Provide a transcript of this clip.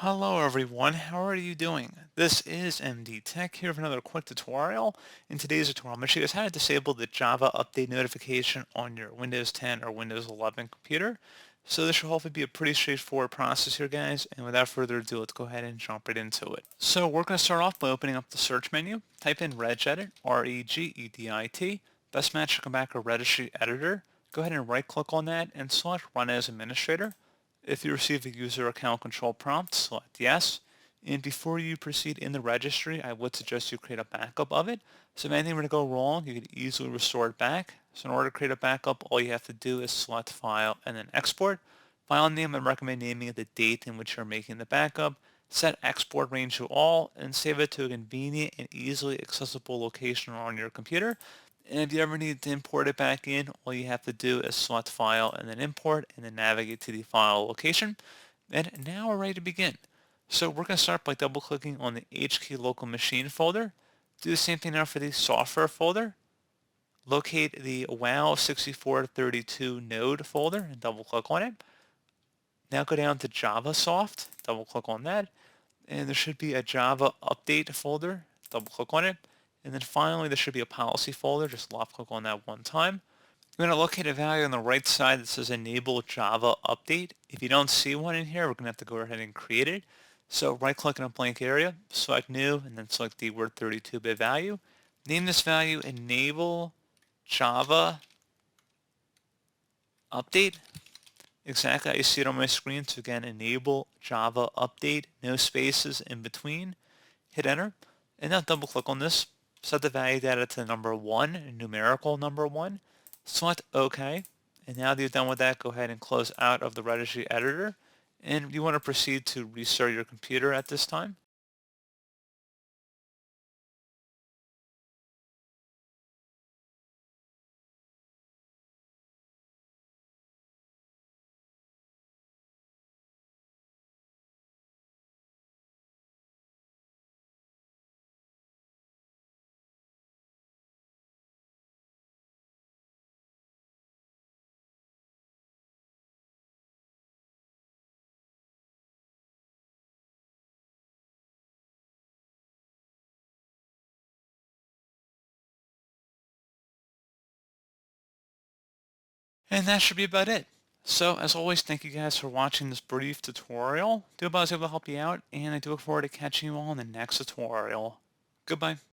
Hello everyone, how are you doing? This is MD Tech here with another quick tutorial. In today's tutorial, I'm going to show you guys how to disable the Java update notification on your Windows 10 or Windows 11 computer. So this should hopefully be a pretty straightforward process here, guys, and without further ado, let's go ahead and jump right into it. So we're going to start off by opening up the search menu, type in regedit, R-E-G-E-D-I-T, best match should come back a registry editor. Go ahead and right click on that and select run as administrator. If you receive a user account control prompt, select yes. And before you proceed in the registry, I would suggest you create a backup of it. So if anything were to go wrong, you could easily restore it back. So in order to create a backup, all you have to do is select File and then Export. File name, I recommend naming it the date in which you're making the backup. Set export range to all and save it to a convenient and easily accessible location on your computer. And if you ever need to import it back in, all you have to do is select File and then Import and then navigate to the file location. And now we're ready to begin. So we're going to start by double clicking on the HK local machine folder. Do the same thing now for the software folder. Locate the WoW 6432 node folder and double click on it. Now go down to JavaSoft, double click on that. And there should be a Java update folder, double click on it. And then finally, there should be a policy folder. Just left click on that one time. You're going to locate a value on the right side that says Enable Java Update. If you don't see one in here, we're going to have to go ahead and create it. So right click in a blank area, select New, and then select the word 32-bit value. Name this value Enable Java Update. Exactly how you see it on my screen. So again, Enable Java Update, no spaces in between. Hit Enter, and now double click on this. Set the value data to number 1, numerical number 1. Select OK. And now that you're done with that, go ahead and close out of the registry editor. And you want to proceed to restart your computer at this time. And that should be about it. So as always, thank you guys for watching this brief tutorial. Do hope I was able to help you out, and I do look forward to catching you all in the next tutorial. Goodbye.